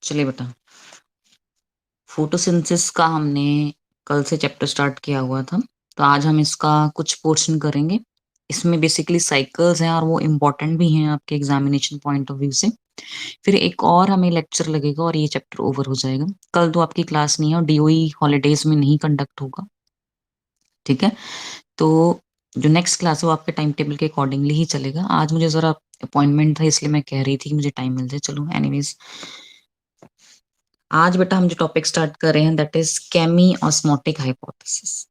चलिए बेटा, फोटोसिंथेसिस का हमने कल से चैप्टर स्टार्ट किया हुआ था, तो आज हम इसका कुछ पोर्शन करेंगे। इसमें बेसिकली साइकिल्स हैं और वो इम्पोर्टेंट भी हैं आपके एग्जामिनेशन पॉइंट ऑफ व्यू से। फिर एक और हमें लेक्चर लगेगा और ये चैप्टर ओवर हो जाएगा। कल तो आपकी क्लास नहीं है और डीओई हॉलीडेज में नहीं कंडक्ट होगा, ठीक है। तो जो नेक्स्ट क्लास है वो आपके टाइम टेबल के अकॉर्डिंगली ही चलेगा। आज मुझे जरा अपॉइंटमेंट था इसलिए मैं कह रही थी कि मुझे टाइम मिल जाए। चलो एनीवेज, आज बेटा हम जो टॉपिक स्टार्ट कर रहे हैं that is chemi osmotic hypothesis.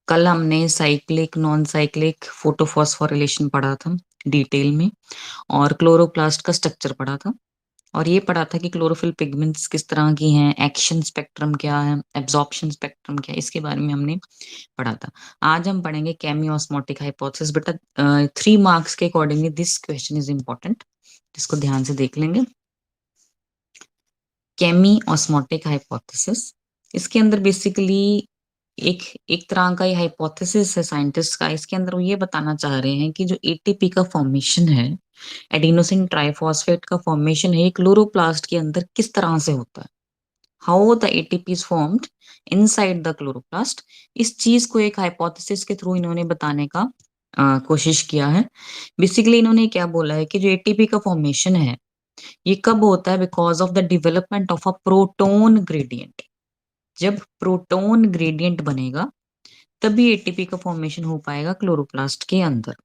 कल हमने साइक्लिक नॉन साइक्लिक फोटोफॉस्फोरिलेशन पढ़ा था डिटेल में, और क्लोरोप्लास्ट का स्ट्रक्चर पढ़ा था, और ये पढ़ा था कि क्लोरोफिल पिगमेंट्स किस तरह की हैं, एक्शन स्पेक्ट्रम क्या है, एब्जॉर्प्शन स्पेक्ट्रम क्या है, इसके बारे में हमने पढ़ा था। आज हम पढ़ेंगे केमी ऑस्मोटिक हाइपोथेसिस। बेटा 3 मार्क्स के accordingly this question is important, जिसको ध्यान से देख लेंगे। केमी ऑस्मोटिक हाइपोथेसिस, इसके अंदर बेसिकली एक एक तरह का ये हाइपोथेसिस है साइंटिस्ट का। इसके अंदर वो ये बताना चाह रहे हैं कि जो एटीपी का फॉर्मेशन है, एडिनोसिन ट्राइफॉस्फेट का फॉर्मेशन है, ये क्लोरोप्लास्ट के अंदर किस तरह से होता है, how the ATP is formed inside the chloroplast. इस चीज को एक हाइपोथेसिस के थ्रू इन्होंने बताने का कोशिश किया है। बेसिकली इन्होंने क्या बोला है कि जो एटीपी का फॉर्मेशन है ये कब होता है, because of the development of a proton gradient. जब प्रोटोन ग्रेडियंट बनेगा तभी एटीपी का फॉर्मेशन हो पाएगा क्लोरोप्लास्ट के अंदर।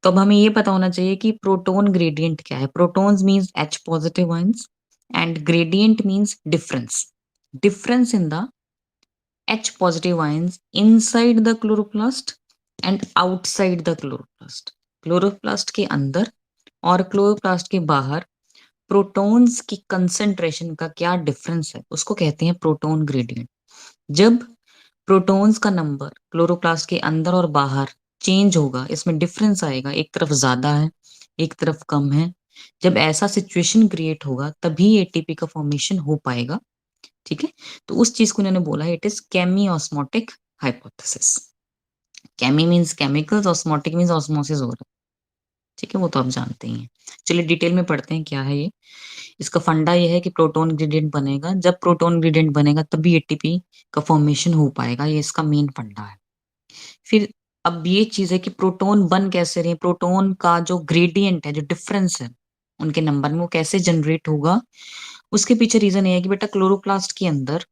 तो अब हमें ये पता होना चाहिए कि प्रोटोन ग्रेडियंट क्या है। Protons means H positive ions and gradient means difference, difference in the H positive ions inside the chloroplast and outside the chloroplast. Chloroplast के अंदर और क्लोरोप्लास्ट के बाहर प्रोटॉन्स की कंसंट्रेशन का क्या डिफरेंस है, उसको कहते हैं प्रोटोन ग्रेडियंट। जब प्रोटॉन्स का नंबर क्लोरोप्लास्ट के अंदर और बाहर चेंज होगा, इसमें डिफरेंस आएगा, एक तरफ ज्यादा है एक तरफ कम है, जब ऐसा सिचुएशन क्रिएट होगा तभी एटीपी का फॉर्मेशन हो पाएगा, ठीक है। तो उस चीज को इन्होंने बोला है it is chemi osmotic hypothesis. Chemi means chemicals, osmotic means osmosis हो रहा है, ठीक है, वो तो आप जानते ही हैं। चलिए डिटेल में पढ़ते हैं क्या है ये। इसका फंडा ये है कि प्रोटोन ग्रेडियंट बनेगा, जब प्रोटोन ग्रेडियंट बनेगा तभी एटीपी का फॉर्मेशन हो पाएगा, ये इसका मेन फंडा है। फिर अब ये चीज है कि प्रोटोन बन कैसे रहे, प्रोटोन का जो ग्रेडियंट है, जो डिफरेंस है उनके नंबर में, वो कैसे जनरेट होगा। उसके पीछे रीजन ये है कि बेटा क्लोरोप्लास्ट के अंदर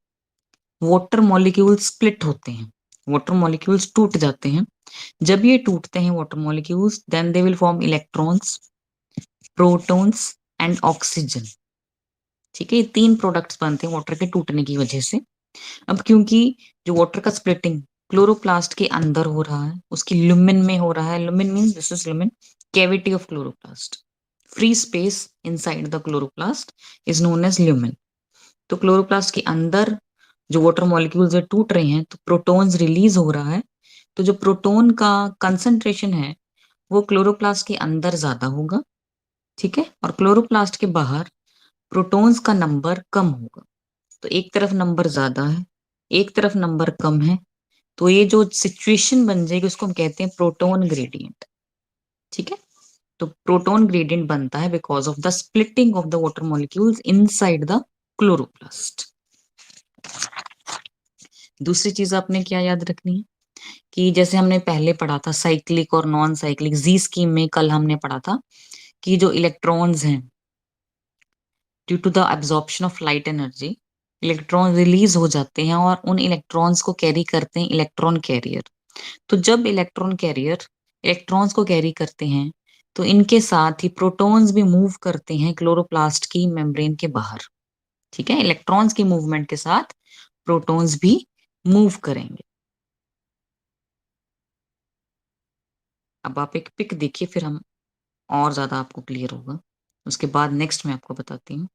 वाटर मॉलिक्यूल्स स्प्लिट होते हैं, वाटर मॉलिक्यूल्स टूट जाते हैं। जब ये टूटते हैं water molecules, then they will form electrons, protons and oxygen, ठीक है। ये 3 प्रोडक्ट्स बनते हैं वाटर के टूटने की वजह से। अब क्योंकि जो वाटर का स्प्लिटिंग क्लोरोप्लास्ट के अंदर हो रहा है, उसकी लुमेन में हो रहा है, lumen means this is lumen, cavity of chloroplast, free space inside the chloroplast is known as lumen. तो क्लोरोप्लास्ट के अंदर जो वाटर मॉलिक्यूल्स है टूट रहे हैं तो प्रोटॉन्स रिलीज हो रहा है। तो जो प्रोटॉन का कंसंट्रेशन है वो क्लोरोप्लास्ट के अंदर ज्यादा होगा, ठीक है, और क्लोरोप्लास्ट के बाहर प्रोटॉन्स का नंबर कम होगा। तो एक तरफ नंबर ज्यादा है एक तरफ नंबर कम है, तो ये जो सिचुएशन बन जाएगी उसको हम कहते हैं प्रोटोन ग्रेडियंट, ठीक है। तो प्रोटोन ग्रेडियंट बनता है because of the splitting of the water molecules inside the chloroplast. दूसरी चीज आपने क्या याद रखनी है कि जैसे हमने पहले पढ़ा था साइक्लिक और नॉन साइक्लिक, जी स्कीम में कल हमने पढ़ा था कि जो इलेक्ट्रॉन्स हैं, due to the absorption of light energy, electron release हो जाते हैं और उन इलेक्ट्रॉन्स को कैरी करते हैं इलेक्ट्रॉन कैरियर। तो जब इलेक्ट्रॉन कैरियर इलेक्ट्रॉन्स को कैरी करते हैं तो इनके साथ ही प्रोटॉन्स भी मूव करते हैं क्लोरोप्लास्ट की मेम्ब्रेन के बाहर, ठीक है। इलेक्ट्रॉन्स की मूवमेंट के साथ प्रोटॉन्स भी मूव करेंगे। अब आप एक पिक देखिए, फिर हम और ज्यादा आपको क्लियर होगा। उसके बाद नेक्स्ट मैं आपको बताती हूँ।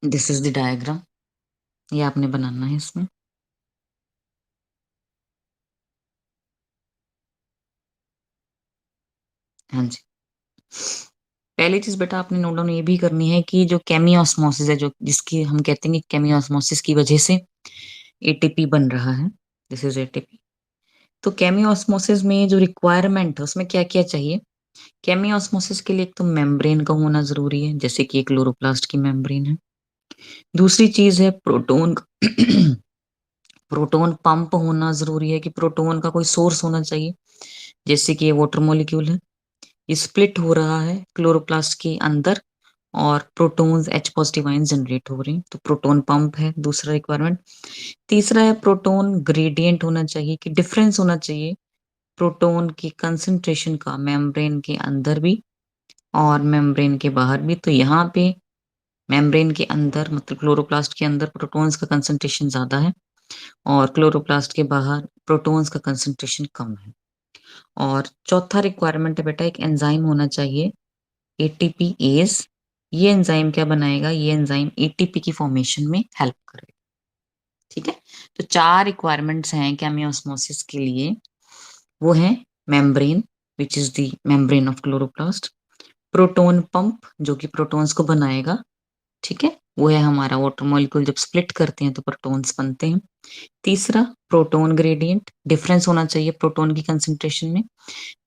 दिस इज द डायग्राम, ये आपने बनाना है इसमें। हाँ जी, पहली चीज बेटा आपने नोट डाउन ये भी करनी है कि जो केमी ऑस्मोसिस है, जो जिसकी हम कहते हैं कि केमी ऑस्मोसिस की वजह से एटीपी बन रहा है, दिस इज एटीपी। तो केमी ऑस्मोसिस में जो रिक्वायरमेंट है उसमें क्या क्या चाहिए, केमियोस्मोसिस के लिए एक तो मेम्ब्रेन का होना ज़रूरी है, जैसे कि एक क्लोरोप्लास्ट की मेम्ब्रेन है। दूसरी चीज़ है प्रोटॉन प्रोटॉन पंप होना ज़रूरी है कि प्रोटॉन का कोई सोर्स होना चाहिए, जैसे कि ये वाटर मॉलिक्यूल है, ये स्प्लिट हो रहा है क्लोरोप्लास्ट के अंदर और protons H positive ion generate हो रहे हैं, तो प्रोटॉन पंप है दूसरा रिक्वायरमेंट। तीसरा है प्रोटॉन ग्रेडिएंट होना चाहिए कि डिफरेंस होना चाहिए प्रोटॉन की कंसंट्रेशन का मेम्ब्रेन के अंदर भी और मेम्ब्रेन के बाहर भी। तो यहाँ पे मेम्ब्रेन के अंदर मतलब क्लोरोप्लास्ट के अंदर प्रोटॉन्स का कंसंट्रेशन ज़्यादा है और क्लोरोप्लास्ट के बाहर प्रोटॉन्स का कंसंट्रेशन कम है। और चौथा रिक्वायरमेंट है बेटा एक एंजाइम होना चाहिए एटीपीएज। ये एंजाइम क्या बनाएगा? ये एंजाइम एटीपी की फॉर्मेशन में हेल्प करेगा। ठीक है, तो 4 रिक्वायरमेंट्स हैं केमियोस्मोसिस के लिए। वो है membrane which is the membrane of chloroplast, proton pump जो कि प्रोटॉन्स को बनाएगा, ठीक है, वो है हमारा वाटर मॉलिक्यूल, जब स्प्लिट करते हैं तो प्रोटॉन्स बनते हैं। तीसरा प्रोटॉन ग्रेडिएंट, डिफरेंस होना चाहिए प्रोटॉन की कंसंट्रेशन में,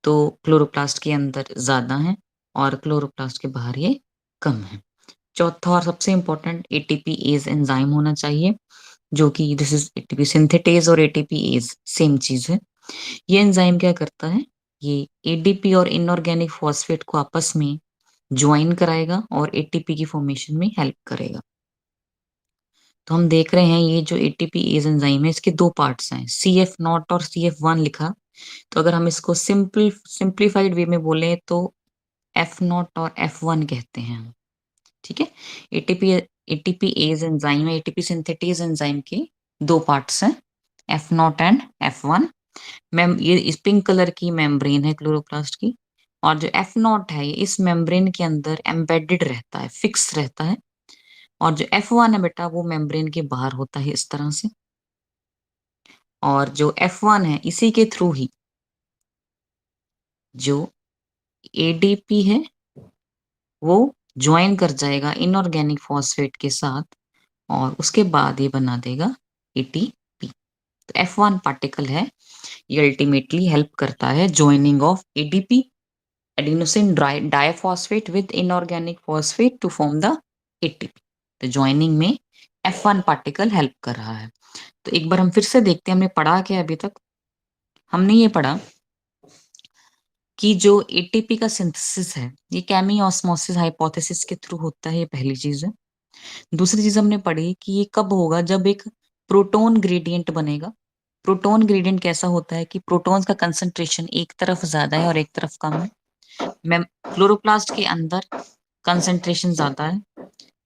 तो क्लोरोप्लास्ट के अंदर ज्यादा है और क्लोरोप्लास्ट के बाहर ये कम है। चौथा और सबसे इंपॉर्टेंट एटीपी एज एंजाइम होना चाहिए, जो कि दिस इज एटीपी सिंथेटेज और एटीपी एज सेम चीज है। ये एंजाइम क्या करता है? ये एडीपी और इनऑर्गेनिक फॉस्फेट को आपस में ज्वाइन कराएगा और एटीपी की फॉर्मेशन में हेल्प करेगा। तो हम देख रहे हैं ये जो एटीपी एज एंजाइम है इसके 2 पार्ट्स हैं, सीएफ नॉट और सीएफ वन लिखा। तो अगर हम इसको सिंप्लीफाइड वे में बोले तो एफ नॉट और एफ वन कहते हैं हम। ठीक है, एटीपी एटीपी एज एंजाइम है, एटीपी सिंथेटेज एंजाइम के 2 पार्ट्स हैं, F not and F one. Ma'am ये इस पिंक कलर की मेम्ब्रेन है क्लोरोप्लास्ट की, और जो एफ नॉट है ये इस मेम्ब्रेन के अंदर एम्बेडेड रहता है, फिक्स रहता है। और जो एफ वन है बेटा वो मेम्ब्रेन के बाहर होता है इस तरह से, और जो एफ वन है इसी के थ्रू ही जो एडीपी है वो ज्वाइन कर जाएगा इनऑर्गेनिक फॉस्फेट के साथ और उसके बाद ये बना देगा एटीपी। तो एफ वन पार्टिकल है, ये अल्टीमेटली हेल्प करता है joining of ADP adenosine diphosphate with inorganic phosphate to form the ATP. तो ज्वाइनिंग में एफ वन पार्टिकल हेल्प कर रहा है। तो एक बार हम फिर से देखते हैं हमने पढ़ा क्या अभी तक। हमने ये पढ़ा कि जो एटीपी का सिंथेसिस है ये केमी ऑस्मोसिस हाइपोथेसिस के थ्रू होता है, ये पहली चीज है। दूसरी चीज हमने पढ़ी कि ये कब होगा? जब एक प्रोटॉन ग्रेडिएंट बनेगा। प्रोटॉन ग्रेडिएंट कैसा होता है कि प्रोटॉन्स का कंसंट्रेशन एक तरफ ज्यादा है और एक तरफ कम है। मैं क्लोरोप्लास्ट के अंदर कंसंट्रेशन ज्यादा है,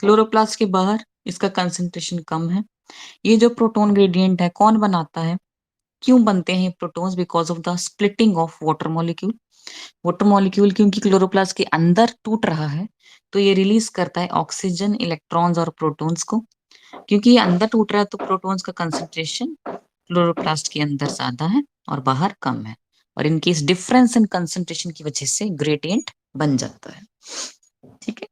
क्लोरोप्लास्ट के बाहर इसका कंसंट्रेशन कम है। ये जो प्रोटॉन ग्रेडिएंट है कौन बनाता है? क्यों बनते हैं protons? Because of the splitting of water molecule. Water molecule क्योंकि क्लोरोप्लास्ट के अंदर टूट रहा है तो ये रिलीज करता है ऑक्सीजन, इलेक्ट्रॉन्स और प्रोटॉन्स को। क्योंकि ये अंदर टूट रहा है तो प्रोटॉन्स का कंसंट्रेशन क्लोरोप्लास्ट के अंदर ज्यादा है और बाहर कम है, और इनकी इस डिफरेंस इन कंसंट्रेशन की वजह से ग्रेडियंट बन जाता है। ठीक है,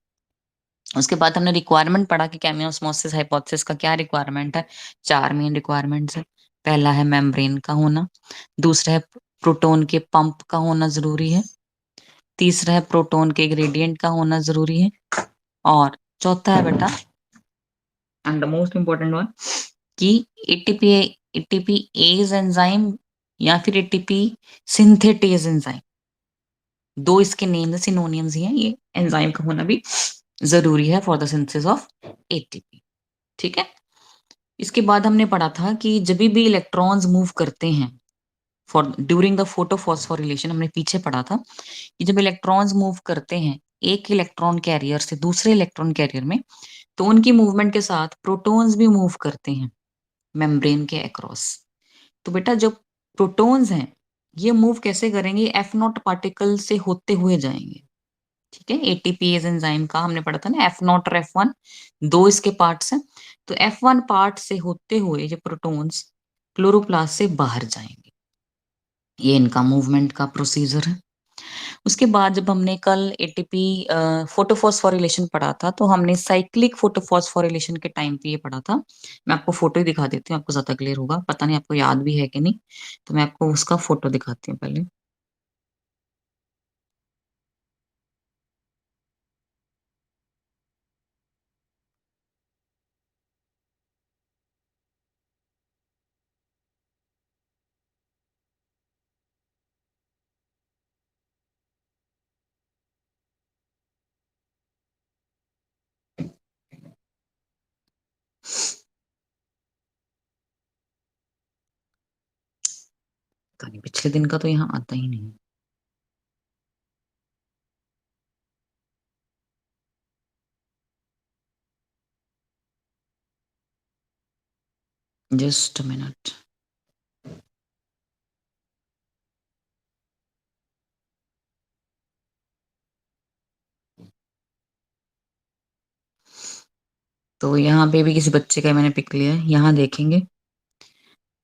उसके बाद हमने रिक्वायरमेंट पढ़ा कि केमियोस्मोसिस हाइपोथेसिस का क्या रिक्वायरमेंट है। 4 मेन रिक्वायरमेंट्स है। पहला है मेम्ब्रेन का होना, दूसरा है प्रोटॉन के पंप का होना जरूरी है, तीसरा है प्रोटॉन के ग्रेडियंट का होना जरूरी है, और चौथा है बेटा and the most important one कि एटीपी एटीपी एज एंजाइम या फिर एटीपी सिंथेटेज एंजाइम, 2 इसके नेम सिनोनियम्स ही हैं, ये एंजाइम का होना भी जरूरी है for the synthesis of ATP. ठीक है, इसके बाद हमने पढ़ा था कि जब भी इलेक्ट्रॉन्स मूव करते हैं फॉर ड्यूरिंग द फोटोफॉस्फोरिलेशन, हमने पीछे पढ़ा था कि जब इलेक्ट्रॉन्स मूव करते हैं एक इलेक्ट्रॉन कैरियर से दूसरे इलेक्ट्रॉन कैरियर में, तो उनकी मूवमेंट के साथ प्रोटॉन्स भी मूव करते हैं मेम्ब्रेन के अक्रॉस। तो बेटा जो प्रोटॉन्स हैं ये मूव कैसे करेंगे? एफ नॉट पार्टिकल से होते हुए जाएंगे। ठीक है, एटीपीएज एंजाइम का हमने पढ़ा था ना, एफ नॉट और एफ वन, 2 इसके पार्ट्स हैं। तो एफ वन पार्ट से होते हुए जो प्रोटॉन्स क्लोरोप्लास्ट से बाहर जाएंगे, ये इनका मूवमेंट का प्रोसीजर है। उसके बाद जब हमने कल एटीपी फोटोफॉस्फोरिलेशन पढ़ा था तो हमने साइक्लिक फोटोफॉस्फोरिलेशन के टाइम पे ये पढ़ा था। मैं आपको फोटो ही दिखा देती हूँ, आपको ज्यादा क्लियर होगा, पता नहीं आपको याद भी है कि नहीं। तो मैं आपको उसका फोटो दिखाती हूँ पहले। पता नहीं, पिछले दिन का तो यहाँ आता ही नहीं। Just a minute. तो यहाँ पे भी किसी बच्चे का मैंने पिक लिया है, यहाँ देखेंगे।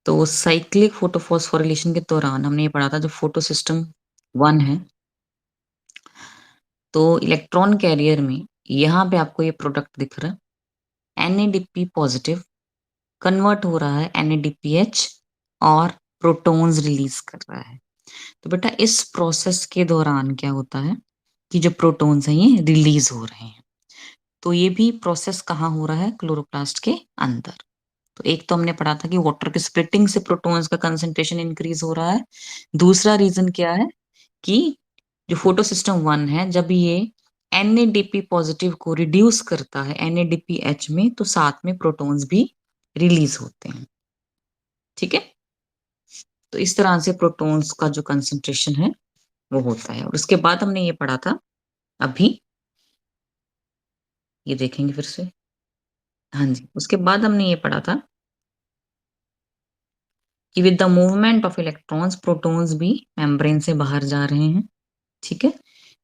तो साइक्लिक फोटोफॉस्फोरिलेशन के दौरान हमने ये पढ़ा था, जो फोटो सिस्टम 1 है, तो इलेक्ट्रॉन कैरियर में यहाँ पे आपको ये प्रोडक्ट दिख रहा है, NADP पॉजिटिव कन्वर्ट हो रहा है NADPH और प्रोटॉन्स रिलीज कर रहा है। तो बेटा इस प्रोसेस के दौरान क्या होता है कि जो प्रोटॉन्स हैं ये रिलीज हो रहे हैं। तो ये भी प्रोसेस कहाँ हो रहा है? क्लोरोप्लास्ट के अंदर। तो एक तो हमने पढ़ा था कि वाटर की स्प्लिटिंग से प्रोटॉन्स का कंसंट्रेशन इंक्रीज हो रहा है। दूसरा रीजन क्या है कि जो फोटो सिस्टम 1 है, जब ये NADP पॉजिटिव को रिड्यूस करता है NADPH में, तो साथ में प्रोटॉन्स भी रिलीज होते हैं। ठीक है, तो इस तरह से प्रोटॉन्स का जो कंसंट्रेशन है वो होता है। और उसके बाद हमने ये पढ़ा था अभी, ये देखेंगे फिर से। हाँ जी, उसके बाद हमने ये पढ़ा था कि with the movement of electrons protons भी मेम्ब्रेन से बाहर जा रहे हैं। ठीक है,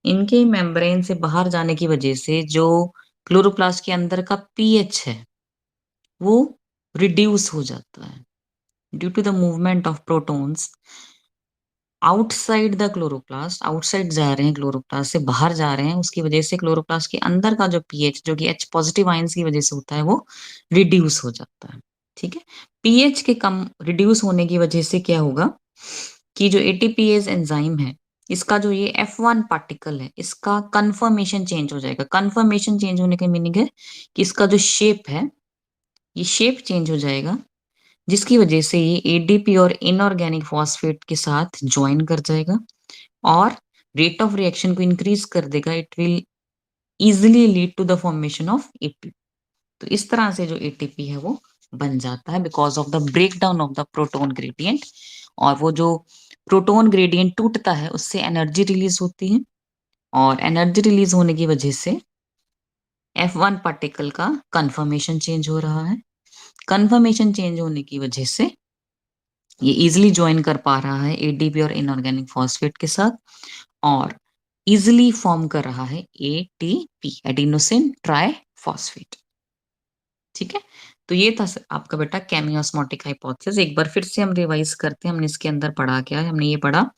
इनके मेम्ब्रेन से बाहर जाने की वजह से जो क्लोरोप्लास्ट के अंदर का पीएच है वो रिड्यूस हो जाता है। Due to the movement of protons outside the chloroplast, outside जा रहे हैं, क्लोरोप्लास्ट से बाहर जा रहे हैं, उसकी वजह से क्लोरोप्लास्ट के अंदर का जो पीएच, जो कि H पॉजिटिव आयंस की वजह से होता है, वो रिड्यूस हो जाता है। ठीक है, पीएच के कम रिड्यूस होने की वजह से क्या होगा कि जो एटीपीएज एंजाइम है, इसका जो ये F1 पार्टिकल है, इसका कन्फर्मेशन चेंज हो जाएगा। कन्फर्मेशन चेंज होने का मीनिंग है कि इसका जो शेप है, ये शेप चेंज हो जाएगा, जिसकी वजह से ये एडीपी और इनऑर्गेनिक फॉस्फेट के साथ ज्वाइन कर जाएगा और रेट ऑफ रिएक्शन को इंक्रीज कर देगा। It will easily lead to the formation of ATP. तो इस तरह से जो एटीपी है वो बन जाता है because of the breakdown of the proton gradient. और वो जो प्रोटोन ग्रेडियंट टूटता है, उससे एनर्जी रिलीज होती है, और एनर्जी रिलीज होने की वजह से F1 पार्टिकल का कंफर्मेशन चेंज हो रहा है। कंफर्मेशन चेंज होने की वजह से ये इजिली ज्वाइन कर पा रहा है एडीपी और इनऑर्गेनिक फॉस्फेट के साथ, और इजिली फॉर्म कर रहा है एटीपी, एडिनोसिन ट्राई फॉस्फेट। ठीक है, तो ये था आपका बेटा केमियोस्मोटिक हाइपोथेसिस। एक बार फिर से हम रिवाइज करते हैं, हमने इसके अंदर पढ़ा क्या है। हमने ये पढ़ा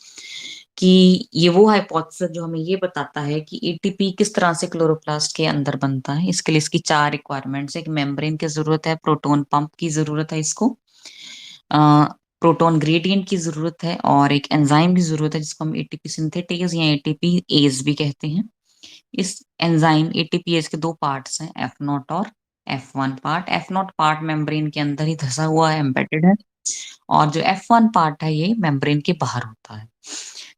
कि ये वो हाइपोथेसिस जो हमें ये बताता है कि एटीपी किस तरह से क्लोरोप्लास्ट के अंदर बनता है। इसके लिए इसकी 4 रिक्वायरमेंट्स है। एक मेम्ब्रेन की जरूरत है, प्रोटॉन पंप की जरूरत है इसको, प्रोटॉन ग्रेडियंट की जरूरत है, और एक एंजाइम की जरूरत है जिसको हम एटीपी सिंथेटेज या एटीपी एज भी कहते हैं। इस एंजाइम एटीपीएज के 2 पार्ट्स हैं, एफ नॉट और F1 part. F not part membrane के अंदर ही धसा हुआ है, एम्बेडेड है, और जो F1 पार्ट है ये मेम्ब्रेन के बाहर होता है।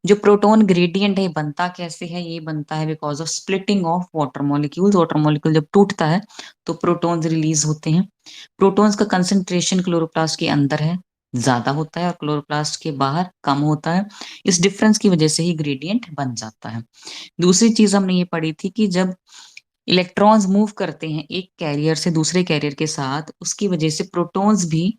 जो प्रोटॉन ग्रेडियंट है ये बनता कैसे है? ये बनता है because of splitting of water molecules. Water molecule जब टूटता है तो प्रोटॉन्स रिलीज होते हैं। प्रोटॉन्स का कंसंट्रेशन क्लोरोप्लास्ट के अंदर है ज्यादा होता है और क्लोरोप्लास्ट के बाहर कम होता है। इस डिफरेंस की वजह से ही ग्रेडियंट बन जाता है। दूसरी चीज हमने ये पढ़ी थी कि जब इलेक्ट्रॉन्स मूव करते हैं एक कैरियर से दूसरे कैरियर के साथ, उसकी वजह से प्रोटॉन्स भी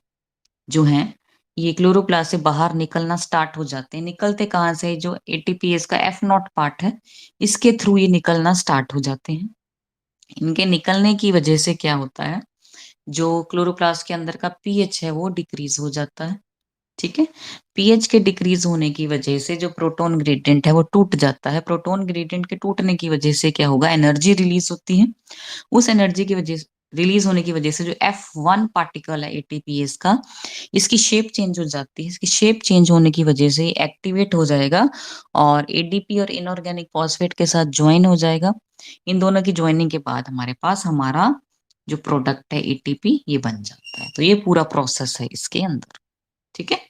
जो हैं ये क्लोरोप्लास्ट से बाहर निकलना स्टार्ट हो जाते हैं। निकलते कहाँ से? जो एटीपीएस का एफ नॉट पार्ट है, इसके थ्रू ये निकलना स्टार्ट हो जाते हैं। इनके निकलने की वजह से क्या होता है, जो क्लोरोप्लास्ट के अंदर का पीएच है वो डिक्रीज हो जाता है। ठीक है, पीएच के डिक्रीज होने की वजह से जो प्रोटॉन ग्रेडियंट है वो टूट जाता है। प्रोटॉन ग्रेडियंट के टूटने की वजह से क्या होगा, एनर्जी रिलीज होती है। उस एनर्जी की वजह रिलीज होने की वजह से जो F1 पार्टिकल है एटीपीएस का, इसकी शेप चेंज हो जाती है। इसकी शेप चेंज होने की वजह से एक्टिवेट हो जाएगा और एडीपी और इनऑर्गेनिक फॉस्फेट के साथ ज्वाइन हो जाएगा। इन दोनों की ज्वाइनिंग के बाद हमारे पास हमारा जो प्रोडक्ट है एटीपी ये बन जाता है। तो ये पूरा प्रोसेस है इसके अंदर। ठीक है,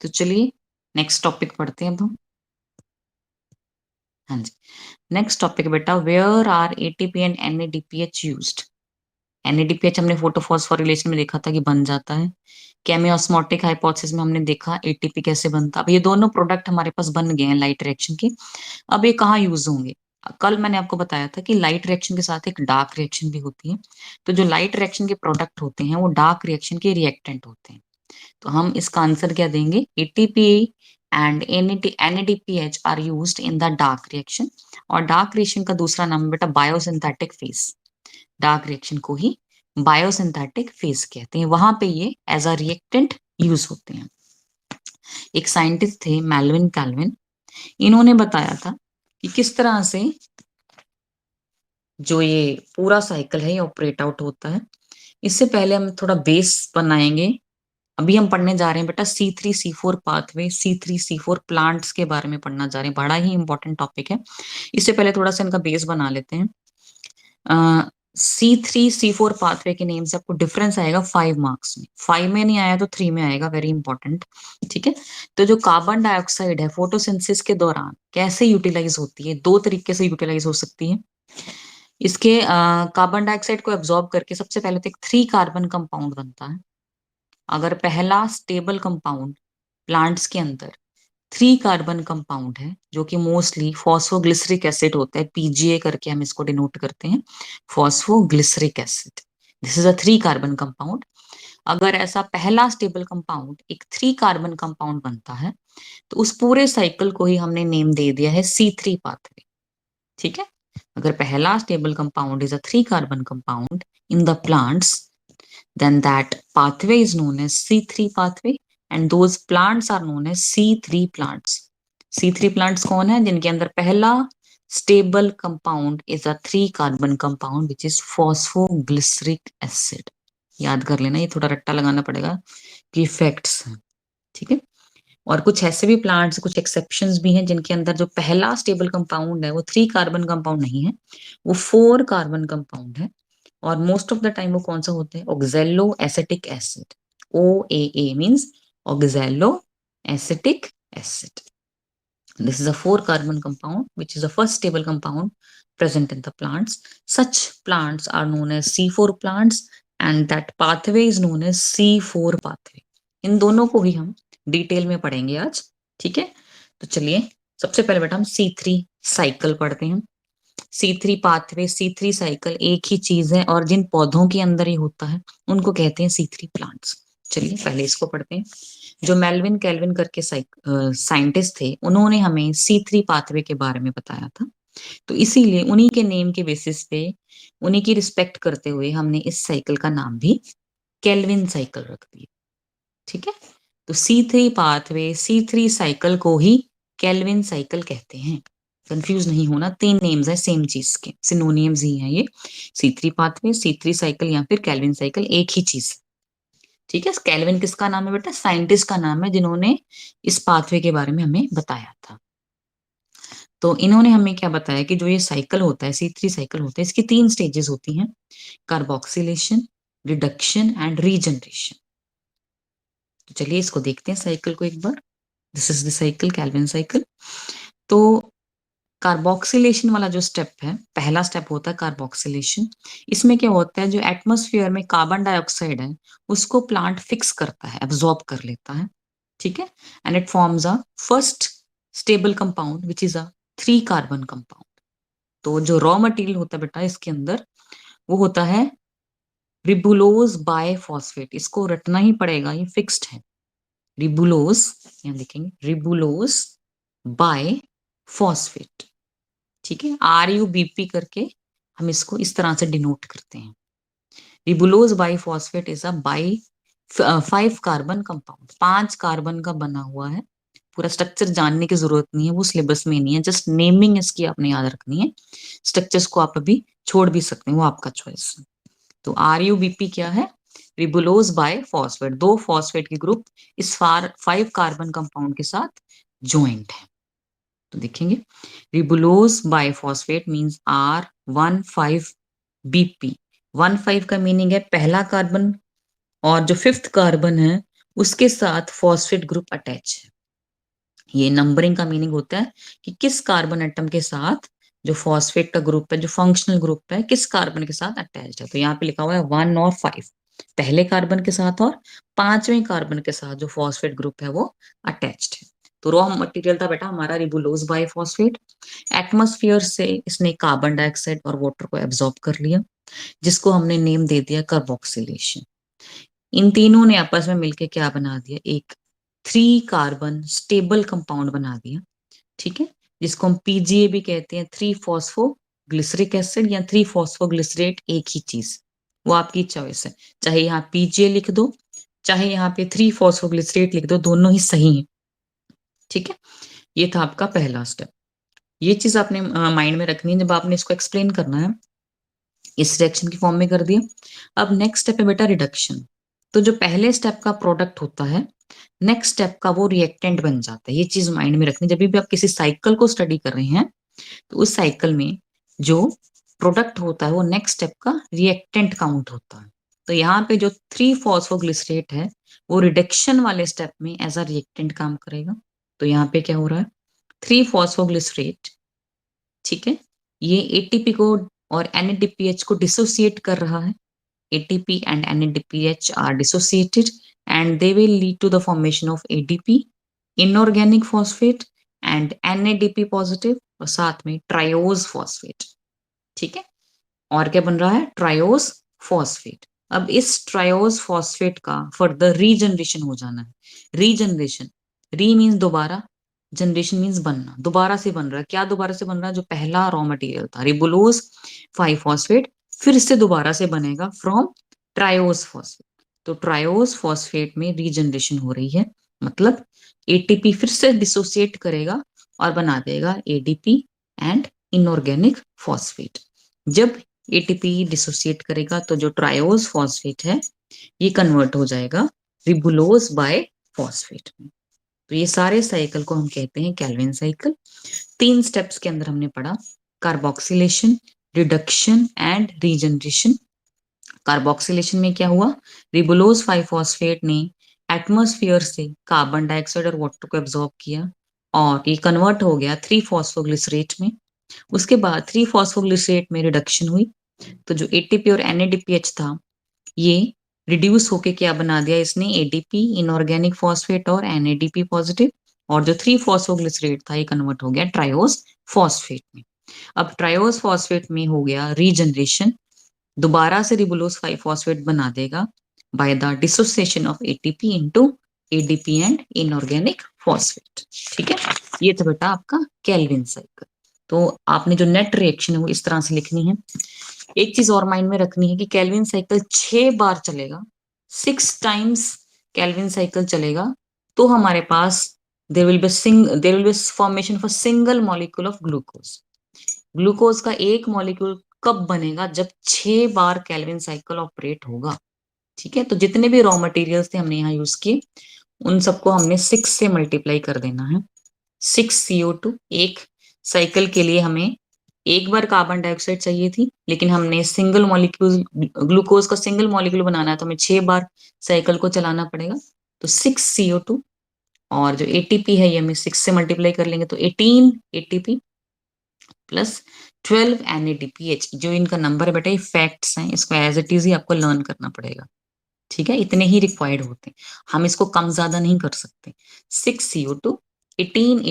तो चलिए नेक्स्ट टॉपिक पढ़ते हैं अब हम। हाँ जी, नेक्स्ट टॉपिक बेटा, where are ATP and NADPH used? NADPH हमने फोटोफॉस्फोरिलेशन में देखा था कि बन जाता है। केमियोस्मोटिक हाइपोथेसिस में हमने देखा ATP कैसे बनता। अब ये दोनों प्रोडक्ट हमारे पास बन गए हैं लाइट रिएक्शन के। अब ये कहाँ यूज होंगे? कल मैंने आपको बताया था कि लाइट रिएक्शन के साथ एक डार्क रिएक्शन भी होती है। तो जो लाइट रिएक्शन के प्रोडक्ट होते हैं वो डार्क रिएक्शन के रिएक्टेंट होते हैं। तो हम इसका आंसर क्या देंगे? ATP and NADPH are used in the dark reaction. और डार्क रिएक्शन का दूसरा नाम बेटा बायोसिंथेटिक फेज। डार्क रिएक्शन को ही बायोसिंथेटिक फेज कहते हैं। वहां पे ये एज अ रिएक्टेंट यूज होते हैं। एक साइंटिस्ट थे मेल्विन कैल्विन, इन्होंने बताया था कि किस तरह से जो ये पूरा साइकिल है ये ऑपरेट आउट होता है। इससे पहले हम थोड़ा बेस बनाएंगे। अभी हम पढ़ने जा रहे हैं बेटा C3C4 पाथवे, C3C4 प्लांट्स के बारे में पढ़ना जा रहे हैं। बड़ा ही इंपॉर्टेंट टॉपिक है। इससे पहले थोड़ा सा इनका बेस बना लेते हैं। C3C4 पाथवे के नेम से आपको डिफरेंस आएगा 5 मार्क्स में। 5 में नहीं आया तो 3 में आएगा, वेरी इंपॉर्टेंट। ठीक है। तो जो कार्बन डाइऑक्साइड है फोटोसिंथेसिस के दौरान कैसे यूटिलाइज होती है? दो तरीके से यूटिलाइज हो सकती है। इसके कार्बन डाइऑक्साइड को एब्जॉर्ब करके सबसे पहले तो एक 3 कार्बन कंपाउंड बनता है। अगर पहला स्टेबल कंपाउंड प्लांट्स के अंदर 3 कार्बन कंपाउंड है जो कि मोस्टली फॉस्फोग्लिसरिक एसिड होता है, PGA करके हम इसको डिनोट करते हैं, phosphoglyceric acid. This is a 3 carbon compound. अगर ऐसा पहला स्टेबल कंपाउंड एक 3 कार्बन कंपाउंड बनता है तो उस पूरे साइकिल को ही हमने नेम दे दिया है C3 पाथवे। ठीक है। अगर पहला stable compound is a 3 carbon compound in the plants, then that pathway is known as C3 pathway and those plants are known as C3 plants. C3 plants कौन है? जिनके अंदर पहला stable compound is a 3 carbon compound which is phosphoglyceric acid. याद कर लेना, ये थोड़ा रट्टा लगाना पड़ेगा कि इफेक्ट्स हैं। ठीक है। और कुछ ऐसे भी प्लांट्स, कुछ एक्सेप्शंस भी हैं जिनके अंदर जो पहला स्टेबल कंपाउंड है वो 3 कार्बन कंपाउंड नहीं है, वो 4 कार्बन कंपाउंड है। और मोस्ट ऑफ द टाइम वो कौन सा होता है? Oxalo acetic acid. OAA means oxalo acetic acid. This is a 4 carbon compound which is the first stable compound present in the plants. Such plants are known as C4 plants and that pathway is known as C4 pathway. इन दोनों को ही हम detail में पढ़ेंगे आज। ठीक है। तो चलिए सबसे पहले बेटा हम C3 साइकिल पढ़ते हैं। C3 पाथवे, C3 साइकिल एक ही चीज है और जिन पौधों के अंदर ही होता है उनको कहते हैं C3 प्लांट्स। चलिए पहले इसको पढ़ते हैं। जो मेल्विन कैल्विन करके साइंटिस्ट थे, उन्होंने हमें C3 पाथवे के बारे में बताया था। तो इसीलिए उन्हीं के नेम के बेसिस पे, उन्हीं की रिस्पेक्ट करते हुए हमने इस साइकिल का नाम भी कैल्विन साइकिल रख दिया। ठीक है। तो C3 पाथवे, C3 साइकिल को ही कैल्विन साइकिल कहते हैं। कंफ्यूज नहीं होना, 3 नेम्स है सेम चीज के, सिनोनियम्स ही हैं ये। C3 पाथवे, C3 साइकिल या फिर कैल्विन साइकिल एक ही चीज। ठीक है। कैल्विन किसका नाम है बेटा? साइंटिस्ट का नाम है जिन्होंने इस पाथवे के बारे में हमें बताया था। तो इन्होंने हमें क्या बताया कि जो ये साइकिल होता है, C3 साइकिल होता है, इसकी 3 स्टेजेस होती हैं, कार्बोक्सिलेशन, रिडक्शन एंड रीजनरेशन। तो चलिए इसको देखते हैं साइकिल को एक बार। This is the cycle, Calvin cycle. तो कार्बोक्सिलेशन वाला जो स्टेप है, पहला स्टेप होता है कार्बोक्सिलेशन। इसमें क्या होता है, जो एटमॉस्फेयर में कार्बन डाइऑक्साइड है उसको प्लांट फिक्स करता है, एब्जॉर्ब कर लेता है। ठीक है। And it forms a first stable compound which is a 3 carbon compound. तो जो रॉ मटेरियल होता है बेटा इसके अंदर, वो होता है रिबुलोज बाय फॉस्फेट। इसको रटना ही पड़ेगा, ये फिक्स्ड है। रिबुलोज, यहाँ देखेंगे, रिबुलोज बाय फॉस्फेट। ठीक है। RUBP करके हम इसको इस तरह से डिनोट करते हैं। Ribulose biphosphate is a by 5 carbon compound, 5 carbon का बना हुआ है। पूरा स्ट्रक्चर जानने की जरूरत नहीं है, वो सिलेबस में नहीं है, जस्ट नेमिंग इसकी आपने याद रखनी है। स्ट्रक्चर्स को आप अभी छोड़ भी सकते हैं, वो आपका चॉइस है। तो RUBP क्या है? Ribulose bi phosphate. 2 फॉस्फेट के ग्रुप इस 5 कार्बन कंपाउंड के साथ ज्वाइंट है। तो देखेंगे, रिबुलोज बाइफॉस्फेट मींस R15BP। 15 का मीनिंग है पहला कार्बन, और जो 5th कार्बन है उसके साथ फॉस्फेट ग्रुप अटैच है। ये नंबरिंग का मीनिंग होता है कि किस कार्बन एटम के साथ जो फॉस्फेट का ग्रुप है, जो फंक्शनल ग्रुप है, किस कार्बन के साथ अटैच्ड है। तो यहाँ पे लिखा हुआ है 1 और 5, पहले कार्बन के साथ और 5वें कार्बन के साथ जो फॉस्फेट ग्रुप है वो अटैच्ड है। तो रॉ मटेरियल था बेटा हमारा रिबुलोज बाइफॉस्फेट। एटमॉस्फेयर से इसने कार्बन डाइऑक्साइड और वाटर को एब्जॉर्ब कर लिया, जिसको हमने नेम दे दिया कार्बोक्सिलेशन। इन तीनों ने आपस में मिलकर क्या बना दिया, एक 3 कार्बन स्टेबल कंपाउंड बना दिया, ठीक है, जिसको हम पीजीए भी कहते हैं, 3 फॉस्फोग्लिसरिक एसिड या 3 फॉस्फोग्लिसरेट, एक ही चीज, वो आपकी चॉइस है। चाहे यहाँ पीजीए लिख दो, चाहे यहाँ पे 3 फॉस्फोग्लिसरेट लिख दो, दोनों ही सही है, ठीक है। ये था आपका पहला स्टेप। ये चीज आपने माइंड में रखनी है जब आपने इसको एक्सप्लेन करना है। इस रिएक्शन की फॉर्म में कर दिया। अब नेक्स्ट स्टेप है बेटा रिडक्शन। तो जो पहले स्टेप का प्रोडक्ट होता है, नेक्स्ट स्टेप का वो रिएक्टेंट बन जाता है। ये चीज माइंड में रखनी, जब भी आप किसी साइकिल को स्टडी कर रहे हैं तो उस साइकिल में जो प्रोडक्ट होता है वो नेक्स्ट स्टेप का रिएक्टेंट काउंट होता है। तो यहाँ पे जो 3 फॉस्फोग्लिसरेट है वो रिडक्शन वाले स्टेप में एज अ रिएक्टेंट काम करेगा। तो यहाँ पे क्या हो रहा है, 3 फॉस्फोग्लिसरेट, ठीक है, ये एटीपी को और एनएडीपीएच को डिसोसिएट कर रहा है। ATP and NADPH are dissociated and they will lead to the formation of ADP, inorganic phosphate and NADP positive और साथ में ट्रायोज फॉस्फेट, ठीक है। और क्या बन रहा है, ट्रायोज फॉस्फेट। अब इस ट्रायोज फॉस्फेट का फर्दर रीजनरेशन हो जाना है। रीजनरेशन, री मीन्स दोबारा, जनरेशन मीन्स बनना, दोबारा से बन रहा है। क्या दोबारा से बन रहा है, जो पहला रॉ मटेरियल था रिबुलोज 5 फॉस्फेट फिर से दोबारा से बनेगा फ्रॉम ट्रायोज फॉस्फेट। तो ट्रायोज फॉस्फेट में रीजनरेशन हो रही है, मतलब एटीपी फिर से डिसोसिएट करेगा और बना देगा एडीपी एंड इनऑर्गेनिक फॉस्फेट। जब एटीपी डिसोसिएट करेगा तो जो ट्रायोज फॉस्फेट है ये कन्वर्ट हो जाएगा रिबुलोज बाय फॉस्फेट में। तो ये सारे साइकिल को हम कहते हैं कैल्विन साइकिल। 3 स्टेप्स के अंदर हमने पढ़ा, carboxylation, reduction and regeneration. Carboxylation में क्या हुआ, रिबुलोज 5 फॉस्फेट ने एटमॉस्फेयर से कार्बन डाइऑक्साइड और वाटर को एब्जॉर्ब किया और ये कन्वर्ट हो गया 3 फॉस्फोग्लिसरेट में। उसके बाद 3 फॉस्फोग्लिसरेट में रिडक्शन हुई, तो जो एटीपी और एनएडीपीएच था ये रिड्यूस होके क्या बना दिया इसने, एडीपी इनऑर्गेनिक फॉस्फेट और एनएडीपी पॉजिटिव, और जो 3 फॉस्फोग्लिसरेट था ये कन्वर्ट हो गया ट्रायोज फॉस्फेट में। अब ट्रायोज फॉस्फेट में हो गया रीजनरेशन, दोबारा से रिबुलोज 5 फॉस्फेट बना देगा by the dissociation of ATP into ADP and inorganic phosphate, ठीक है। ये तो बेटा आपका केल्विन साइकिल। तो आपने जो नेट रिएक्शन है वो इस तरह से लिखनी है। एक चीज और माइंड में रखनी है कि केल्विन साइकिल 6 बार चलेगा, 6 टाइम्स केल्विन साइकिल चलेगा, तो हमारे पास there will be formation of a single molecule of glucose. Glucose का एक मॉलिक्यूल कब बनेगा, जब 6 बार केल्विन साइकिल ऑपरेट होगा, ठीक है। तो जितने भी रॉ मटेरियल्स थे हमने यहाँ यूज किए उन सबको हमने 6 से मल्टीप्लाई कर देना है। 6CO2, एक साइकिल के लिए हमें एक बार कार्बन डाइऑक्साइड चाहिए थी, लेकिन हमने सिंगल मॉलिक्यूल ग्लूकोज का सिंगल मॉलिक्यूल बनाना है तो हमें 6 बार साइकिल को चलाना पड़ेगा। तो 6CO2 और जो एटीपी है ये हमें 6 से मल्टीप्लाई कर लेंगे तो 18 एटीपी प्लस 12 NADPH। जो इनका नंबर है बेटा ये फैक्ट्स हैं, इसको एज इट इज ही आपको लर्न करना पड़ेगा, ठीक है। इतने ही रिक्वायर्ड होते हैं, हम इसको कम ज्यादा नहीं कर सकते। 6CO2, 18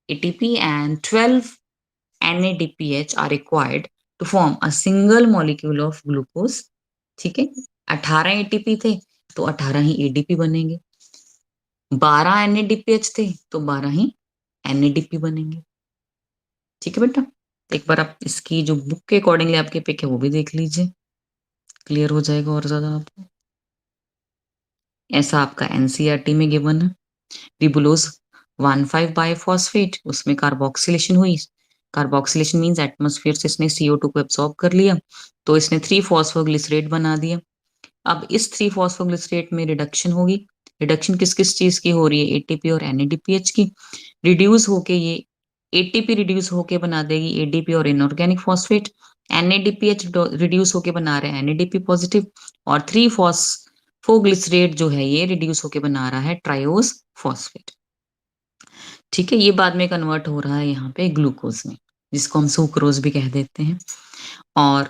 ATP and 12 NADPH are required to form a single molecule of glucose, ठीक है। 18 ATP थे तो 18 ही ADP बनेंगे, 12 NADPH थे तो 12 ही NADP बनेंगे, ठीक है बेटा। एक बार आप इसकी जो बुक के अकॉर्डिंगली आपके पिक है वो भी देख लीजिए, क्लियर हो जाएगा और ज्यादा आपको। ऐसा आपका एनसीईआरटी में गिवन है। रिबुलोज 1,5 बाइफॉस्फेट, उसमें कार्बोक्सिलेशन हुई। कार्बोक्सिलेशन मींस एटमॉस्फेयर से इसने CO2 को एब्सॉर्ब कर लिया, तो इसने 3 फॉस्फोग्लिसरेट बना दिया। अब इस 3 फॉस्फोग्लिसरेट में रिडक्शन होगी। रिडक्शन किस किस चीज की हो रही है, एटीपी और एनएडीपीएच की। रिड्यूस होके ये एटीपी रिड्यूस होके बना देगी एडीपी और इनऑर्गेनिक फॉस्फेट। एनएडीपीएच रिड्यूस होके बना रहा है एनएडीपी पॉजिटिव, और 3 फॉस्फोग्लिसरेट जो है ये रिड्यूस होके बना रहा है ट्रायोज फॉस्फेट, ठीक है। ये बाद में कन्वर्ट हो रहा है यहाँ पे ग्लूकोज में। जिसको हम सुक्रोज भी कह देते हैं। और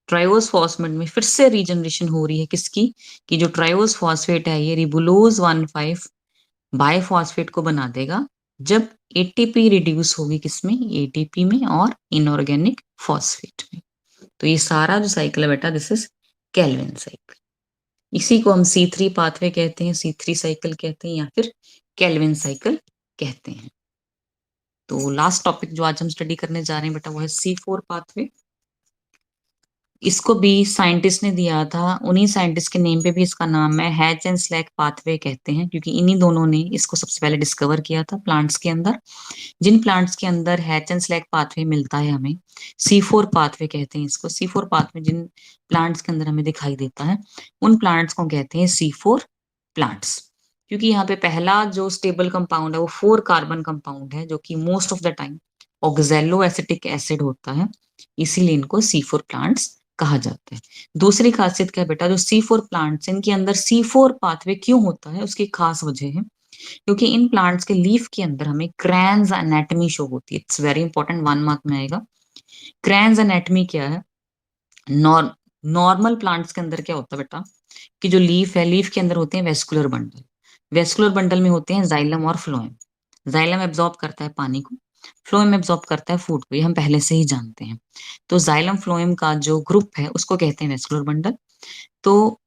ट्राइओस फॉस्फेट में फिर से रीजनरेशन हो रही है किसकी, कि जो ट्राइओस फॉस्फेट है ये रिबुलोज 1,5 बायफॉस्फेट को बना देगा जब एटीपी रिड्यूस होगी किसमें, एटीपी में और इनऑर्गेनिक फॉस्फेट में। तो ये सारा जो साइकिल है बेटा, दिस इज केल्विन साइकिल। इसी को हम C3 पाथवे कहते हैं, C3 साइकिल कहते हैं, या फिर केल्विन साइकिल कहते हैं। तो लास्ट टॉपिक जो आज हम स्टडी करने जा रहे हैं बेटा वो है C4 पाथवे। इसको भी साइंटिस्ट ने दिया था, उन्हीं साइंटिस्ट के नेम पे भी इसका नाम है, हैच एंड स्लैक पाथवे कहते हैं, क्योंकि इन्हीं दोनों ने इसको सबसे पहले डिस्कवर किया था प्लांट्स के अंदर। जिन प्लांट्स के अंदर हैच एंड स्लैक पाथवे मिलता है हमें, C4 पाथवे कहते हैं इसको। C4 पाथवे जिन प्लांट्स के अंदर हमें दिखाई देता है उन प्लांट्स को कहते हैं C4 प्लांट्स। क्योंकि यहाँ पे पहला जो स्टेबल कंपाउंड है वो 4 कार्बन कंपाउंड है, जो कि most of the time oxalo acetic acid होता है, इसीलिए इनको C4 प्लांट्स कहा जाता है। दूसरी खासियत क्या है बेटा, जो C4 प्लांट्स इनके अंदर C4 पाथवे क्यों होता है, उसकी खास वजह है क्योंकि इन प्लांट्स के लीफ के अंदर हमें क्रैंस एनाटमी शो होती है। इट्स वेरी इंपॉर्टेंट, 1 मार्क में आएगा। क्रैंस एनाटमी क्या है, नॉर्मल प्लांट्स के अंदर क्या होता है बेटा, कि जो लीफ है, लीफ के अंदर होते हैं वेस्कुलर बंडल। वेस्कुलर बंडल में होते हैं जाइलम और फ्लोएम। जाइलम एब्जॉर्ब करता है पानी को, फ्लोएम एब्जॉर्ब करता है फूड को, ये हम पहले से ही जानते हैं। तो जाइलम फ्लोएम का जो ग्रुप है उसको कहते हैं वेस्कुलर बंडल। तो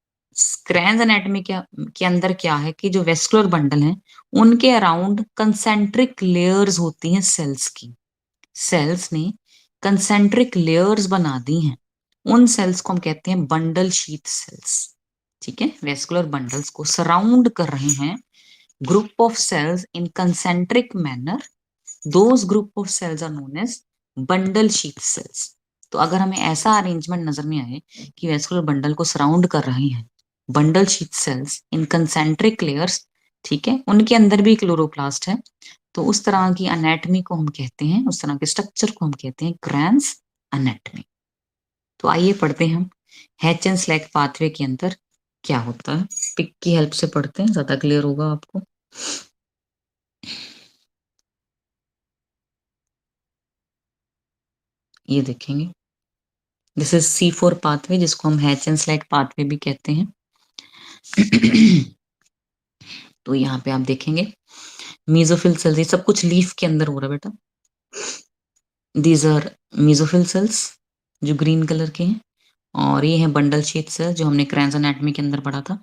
क्रैंस एनाटमी के अंदर क्या है कि जो वेस्कुलर बंडल हैं उनके अराउंड कंसेंट्रिक लेयर्स होती हैं सेल्स की। सेल्स ने कंसेंट्रिक लेयर्स बना दी हैं, उन सेल्स को हम कहते हैं बंडल शीथ सेल्स। ठीक है, वेस्कुलर बंडल्स को सराउंड कर रहे हैं group of cells in concentric manner, those group of cells are known as bundle sheath cells. तो अगर हमें ऐसा अरेंजमेंट नजर में आए कि वेस्कुलर बंडल को सराउंड कर रहे हैं bundle sheath sales in concentric layers, ठीक है, उनके अंदर भी क्लोरोप्लास्ट है, तो उस तरह की अनेटमी को हम कहते हैं, उस तरह के स्ट्रक्चर को हम कहते हैं क्रैंस अनेटमी। तो आइए पढ़ते हैं हम हैच एंड स्लैक पाथवे के अंदर क्या होता है। पिक की हेल्प से पढ़ते हैं, ज्यादा क्लियर होगा आपको। ये देखेंगे, दिस इज C4 पाथवे, जिसको हम हैच एंड स्लैक पाथवे भी कहते हैं। तो यहाँ पे आप देखेंगे मीजोफिल सेल्स, ये सब कुछ लीफ के अंदर हो रहा है बेटा। दीज आर मीजोफिल सेल्स जो ग्रीन कलर के हैं, और ये है बंडल शीथ सेल्स जो हमने क्रैंस एनाटमी के अंदर पढ़ा था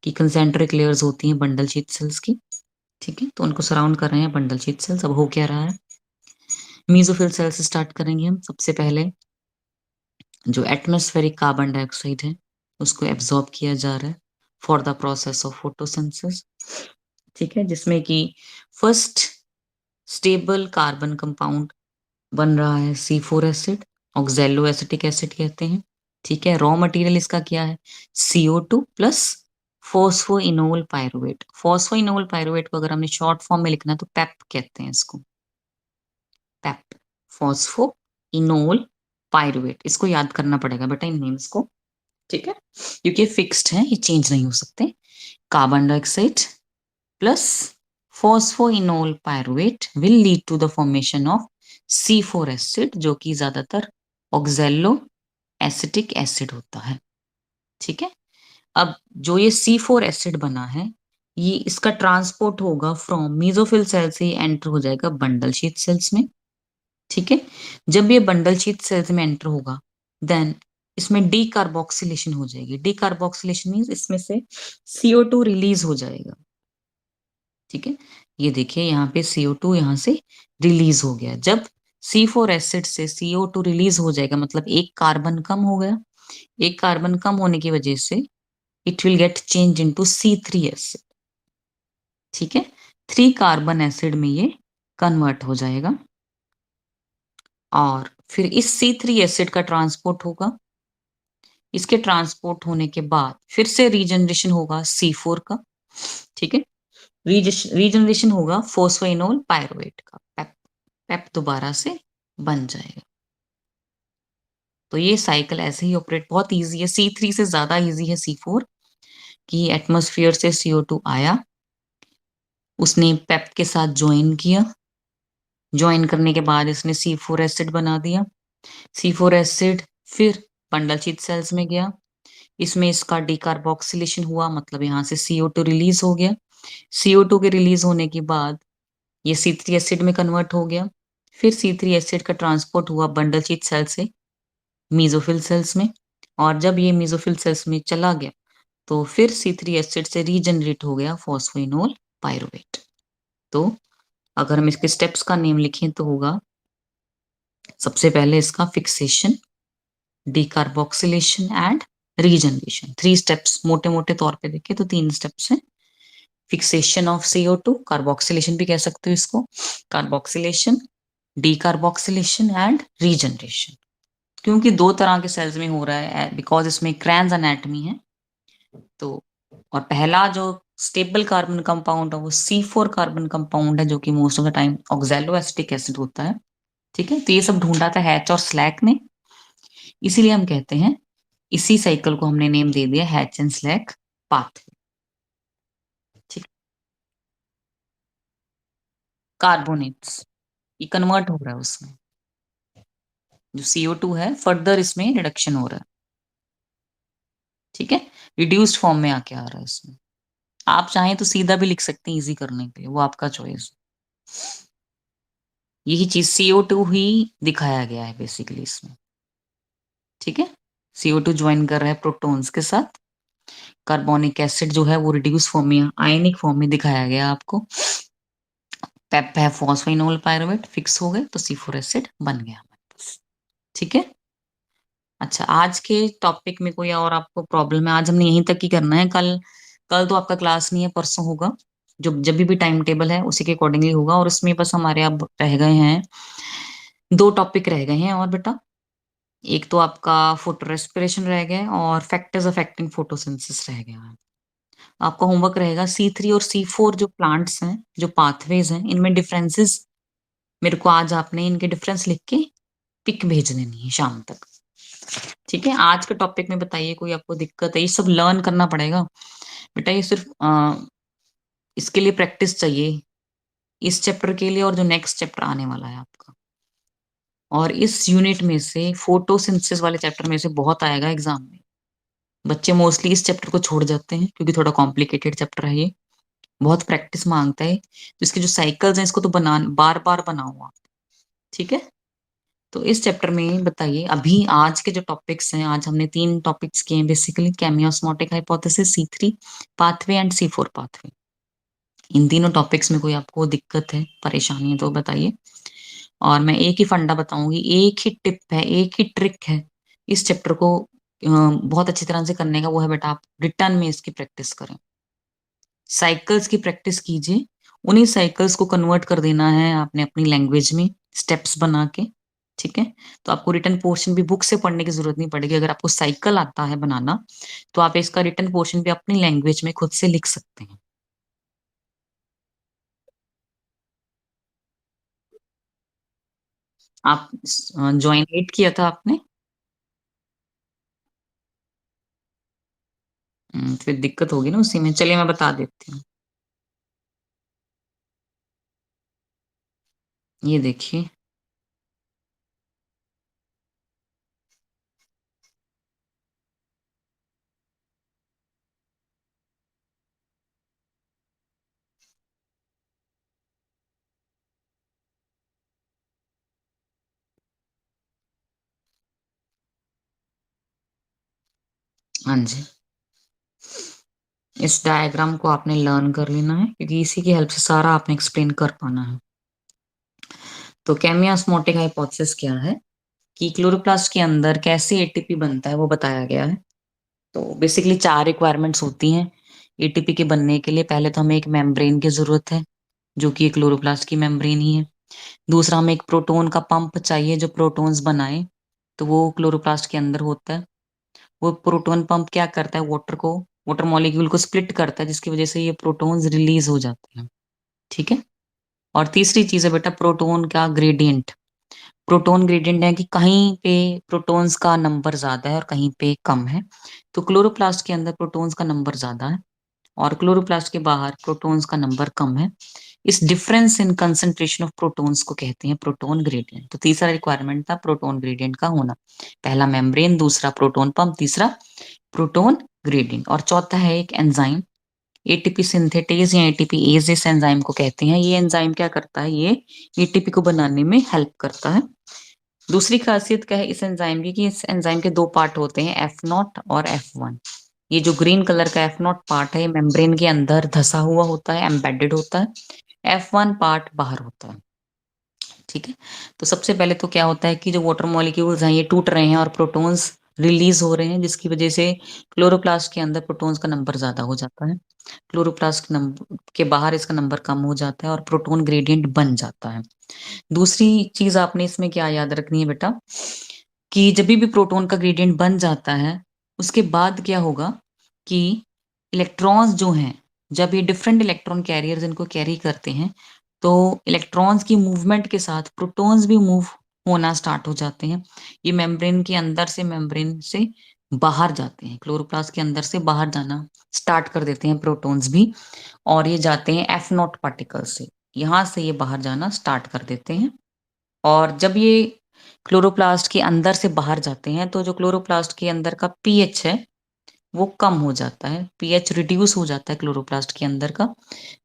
कि कंसेंट्रिक लेयर्स होती हैं बंडल शीथ सेल्स की। ठीक है, तो उनको सराउंड कर रहे हैं बंडल शीथ सेल्स। अब हो क्या रहा है, मीजोफिल सेल्स स्टार्ट करेंगे हम। सबसे पहले जो एटमॉस्फेरिक कार्बन डाइऑक्साइड है उसको एब्जॉर्ब किया जा रहा है for the process of photosynthesis. ठीक है, जिसमें कि फर्स्ट स्टेबल कार्बन कंपाउंड बन रहा है C4 acid, oxalo acetic acid कहते हैं। ठीक है, रॉ मटेरियल इसका क्या है, CO2 plus phosphoenol pyruvate. Phosphoenol pyruvate को अगर हमने शॉर्ट फॉर्म में लिखना है तो पेप कहते हैं इसको, पेप, फॉस्फोइनोल पायरुवेट। इसको याद करना पड़ेगा बेटा इन नेम्स को। ठीक है, क्योंकि फिक्स्ड है, ये चेंज नहीं हो सकते। Carbon dioxide plus phosphoenol pyruvate will lead to the formation of C4 acid, जो कि ज्यादातर ऑक्सैलो एसिटिक एसिड होता है। ठीक है, अब जो ये C4 एसिड बना है, ये इसका ट्रांसपोर्ट होगा फ्रॉम मीजोफिल सेल से एंटर हो जाएगा बंडल शीथ सेल्स में। ठीक है, जब ये बंडल शीथ सेल्स में एंटर होगा देन इसमें डीकार्बोक्सिलेशन हो जाएगी। डीकार्बोक्सिलेशन मीन्स इसमें से CO2 रिलीज हो जाएगा। ठीक है, ये देखिए यहाँ पे CO2 यहाँ से रिलीज हो गया। जब C4 एसिड से CO2 रिलीज हो जाएगा मतलब एक कार्बन कम हो गया। एक कार्बन कम होने की वजह से it will get change into C3 acid. ठीक है, 3 कार्बन एसिड में ये कन्वर्ट हो जाएगा और फिर इस C3 एसिड का ट्रांसपोर्ट होगा। इसके ट्रांसपोर्ट होने के बाद फिर से रीजनरेशन होगा C4 का। ठीक है, रीजनरेशन होगा फॉस्फोइनोल पायरुवेट का, पेप, पेप दोबारा से बन जाएगा। तो ये साइकिल ऐसे ही ऑपरेट, बहुत इजी है। C3 से ज्यादा इजी है C4, कि एटमॉस्फेयर से CO2 आया, उसने पेप के साथ ज्वाइन किया, ज्वाइन करने के बाद इसने C4 एसिड बना दिया। C4 एसिड फिर बंडल शीथ सेल्स में गया, इसमें इसका डीकार्बोक्सिलेशन हुआ, मतलब यहाँ से CO2 रिलीज हो गया। CO2 के रिलीज होने के बाद ये C3 एसिड में कन्वर्ट हो गया। फिर C3 एसिड का ट्रांसपोर्ट हुआ बंडल शीथ सेल से मीजोफिल सेल्स में, और जब ये मीजोफिल सेल्स में चला गया तो फिर C3 एसिड से रीजनरेट हो गया फॉस्फोइनोल पायरुवेट। तो अगर हम इसके स्टेप्स का नेम लिखें तो होगा सबसे पहले इसका fixation, decarboxylation and regeneration. 3 steps मोटे मोटे तौर पे देखें तो 3 स्टेप्स हैं। फिक्सेशन ऑफ CO2, कार्बोक्सिलेशन भी कह सकते हो इसको, कार्बोक्सिलेशन, डीकार्बोक्सिलेशन एंड रीजनरेशन। क्योंकि 2 तरह के सेल्स में हो रहा है, बिकॉज इसमें क्रैन्स एनाटमी है। तो और पहला जो स्टेबल कार्बन कंपाउंड है वो C4 कार्बन कंपाउंड है, जो कि most of the time oxalo acetic acid होता है। ठीक है, तो ये सब ढूंढा था हैच और स्लैक ने, इसीलिए हम कहते हैं, इसी साइकिल को हमने नेम दे दिया हैच एंड स्लैक पाथवे। ठीक, कार्बोनेट्स, ये कन्वर्ट हो रहा है उसमें, जो CO2 है फर्दर इसमें रिडक्शन हो रहा है। ठीक है, रिड्यूस्ड फॉर्म में आके आ रहा है इसमें। आप चाहें तो सीधा भी लिख सकते हैं इजी करने के लिए, वो आपका चॉइस। यही चीज CO2 ही दिखाया गया है बेसिकली इसमें। ठीक है, CO2 ज्वाइन कर रहा है प्रोटॉन्स के साथ, कार्बोनिक एसिड जो है वो रिड्यूस फॉर्म में, आयनिक फॉर्म में दिखाया गया आपको। पेप है फॉस्फेनोल पायरुवेट फिक्स हो गए तो C4 एसिड बन गया हमारे पास। ठीक है, अच्छा आज के टॉपिक में कोई और आपको प्रॉब्लम है? आज हमने यहीं तक ही करना है। कल कल तो आपका क्लास नहीं है, परसों होगा। जो जब भी टाइम टेबल है उसी के अकॉर्डिंगली होगा, और उसमें बस हमारे अब रह गए हैं 2 टॉपिक रह गए हैं और बेटा। एक तो आपका फोटो रेस्पिरेशन रह गया और फैक्टर्स अफेक्टिंग फोटोसिंथेसिस रह गया है। आपका होमवर्क रहेगा C3 और C4 जो प्लांट्स हैं, जो पाथवेज हैं, इनमें डिफरेंसेस मेरे को आज आपने इनके डिफरेंस लिख के पिक भेज देनी है शाम तक। ठीक है, आज के टॉपिक में बताइए कोई आपको दिक्कत है? ये सब लर्न करना पड़ेगा बेटा, ये सिर्फ इसके लिए प्रैक्टिस चाहिए, इस चैप्टर के लिए और जो नेक्स्ट चैप्टर आने वाला है आपका। और इस यूनिट में से फोटोसिंथेसिस वाले चैप्टर में से बहुत आएगा एग्जाम में। बच्चे मोस्टली इस चैप्टर को छोड़ जाते हैं क्योंकि थोड़ा कॉम्प्लिकेटेड चैप्टर है ये, बहुत प्रैक्टिस मांगता है। तो इसके जो साइकिल्स हैं इसको तो बना बार बार बनाओ आप। ठीक है, तो इस चैप्टर में बताइए अभी आज के जो टॉपिक्स हैं, आज हमने 3 टॉपिक्स किए हैं basically, chemiosmotic hypothesis, C3 pathway and C4 pathway. इन तीनों टॉपिक्स में कोई आपको दिक्कत है, परेशानी है तो बताइए। और मैं एक ही फंडा बताऊंगी, एक ही टिप है, एक ही ट्रिक है इस चैप्टर को बहुत अच्छी तरह से करने का, वो है बेटा आप रिटर्न में इसकी प्रैक्टिस करें, साइकिल्स की प्रैक्टिस कीजिए। उन्हीं साइकिल्स को कन्वर्ट कर देना है आपने अपनी लैंग्वेज में स्टेप्स बना के। ठीक है, तो आपको रिटर्न पोर्शन भी बुक से पढ़ने की जरूरत नहीं पड़ेगी। अगर आपको साइकिल आता है बनाना तो आप इसका रिटर्न पोर्शन भी अपनी लैंग्वेज में खुद से लिख सकते हैं। आप ज्वाइन 8 किया था आपने? फिर दिक्कत होगी ना उसी में। चलिए मैं बता देती हूँ, ये देखिए। हाँ जी, इस डायग्राम को आपने लर्न कर लेना है क्योंकि इसी की हेल्प से सारा आपने एक्सप्लेन कर पाना है। तो कैमियोस्मोटिक हाइपोथेसिस क्या है कि क्लोरोप्लास्ट के अंदर कैसे एटीपी बनता है वो बताया गया है। तो बेसिकली 4 रिक्वायरमेंट्स होती हैं एटीपी के बनने के लिए। पहले तो हमें एक मेम्ब्रेन की जरूरत है जो कि एक क्लोरोप्लास्ट की मेम्ब्रेन ही है। दूसरा हमें एक प्रोटॉन का पंप चाहिए जो प्रोटॉन्स बनाए, तो वो क्लोरोप्लास्ट के अंदर होता है। वो प्रोटॉन पंप क्या करता है, वाटर मॉलिक्यूल को स्प्लिट करता है, जिसकी वजह से ये प्रोटॉन्स रिलीज हो जाते हैं। ठीक है, और तीसरी चीज है बेटा प्रोटॉन का ग्रेडियंट। प्रोटॉन ग्रेडियंट है कि कहीं पे प्रोटॉन्स का नंबर ज्यादा है और कहीं पे कम है। तो क्लोरोप्लास्ट के अंदर प्रोटॉन्स का नंबर ज्यादा है और क्लोरोप्लास्ट के बाहर प्रोटॉन्स का नंबर कम है। इस difference in concentration of protons को कहते हैं प्रोटॉन ग्रेडियंट। तो तीसरा रिक्वायरमेंट था प्रोटॉन ग्रेडियंट का होना। पहला मेम्ब्रेन, दूसरा प्रोटॉन पंप, तीसरा प्रोटॉन ग्रेडियंट। और चौथा है एक एंजाइम, एटीपी सिंथेटेज या एटीपी एज इस एंजाइम को कहते हैं। ये एंजाइम क्या करता है, ये एटीपी को बनाने में हेल्प करता है। दूसरी खासियत क्या है इस एंजाइम की, कि इस एंजाइम के दो पार्ट होते हैं, एफ नॉट और एफ वन। ये जो ग्रीन कलर का एफ नॉट पार्ट है, मेम्ब्रेन के अंदर धसा हुआ होता है, एम्बेडेड होता है। एफ वन पार्ट बाहर होता है। ठीक है। तो सबसे पहले तो क्या होता है कि जो वाटर मॉलिक्यूल्स हैं ये टूट रहे हैं और प्रोटॉन्स रिलीज हो रहे हैं, जिसकी वजह से क्लोरोप्लास्ट के अंदर प्रोटॉन्स का नंबर ज्यादा हो जाता है, क्लोरोप्लास्ट के नंबर के बाहर इसका नंबर कम हो जाता है और प्रोटॉन ग्रेडियंट बन जाता है। दूसरी चीज आपने इसमें क्या याद रखनी है बेटा, कि जब भी प्रोटॉन का ग्रेडियंट बन जाता है उसके बाद क्या होगा कि इलेक्ट्रॉन्स जो हैं, जब ये डिफरेंट इलेक्ट्रॉन कैरियर्स इनको कैरी करते हैं, तो इलेक्ट्रॉन्स की मूवमेंट के साथ प्रोटॉन्स भी मूव होना स्टार्ट हो जाते हैं। ये मेम्ब्रेन के अंदर से मेम्ब्रेन से बाहर जाते हैं, क्लोरोप्लास्ट के अंदर से बाहर जाना स्टार्ट कर देते हैं प्रोटॉन्स भी। और ये जाते हैं एफ नॉट पार्टिकल से, यहाँ से ये बाहर जाना स्टार्ट कर देते हैं। और जब ये क्लोरोप्लास्ट के अंदर से बाहर जाते हैं तो जो क्लोरोप्लास्ट के अंदर का पीएच है वो कम हो जाता है, पीएच रिड्यूस हो जाता है क्लोरोप्लास्ट के अंदर का।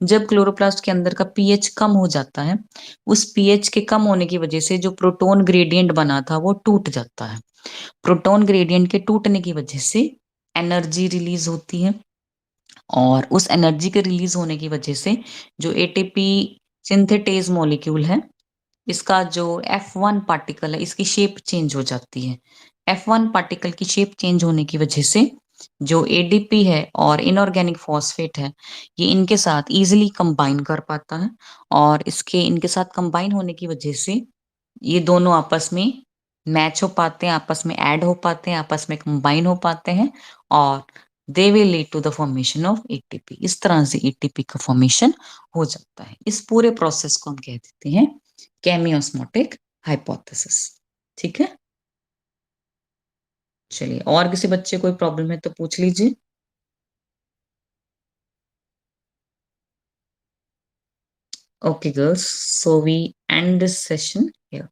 जब क्लोरोप्लास्ट के अंदर का पीएच कम हो जाता है, उस पीएच के कम होने की वजह से जो प्रोटॉन ग्रेडियंट बना था वो टूट जाता है। प्रोटॉन ग्रेडियंट के टूटने की वजह से एनर्जी रिलीज होती है, और उस एनर्जी के रिलीज होने की वजह से जो एटीपी सिंथेटेज मॉलिक्यूल है, इसका जो F1 पार्टिकल है इसकी शेप चेंज हो जाती है। F1 पार्टिकल की शेप चेंज होने की वजह से जो एडीपी है और इनऑर्गेनिक फॉस्फेट है, ये इनके साथ इजीली कंबाइन कर पाता है। और इसके इनके साथ कंबाइन होने की वजह से ये दोनों आपस में मैच हो पाते हैं, आपस में ऐड हो पाते हैं, आपस में कंबाइन हो पाते हैं, और they will lead to the formation of ATP. इस तरह से एटीपी का फॉर्मेशन हो जाता है। इस पूरे प्रोसेस को हम कह देते हैं केमियोस्मोटिक हाइपोथेसिस। ठीक है। चलिए, और किसी बच्चे कोई प्रॉब्लम है तो पूछ लीजिए। Okay, girls. So we end this session here.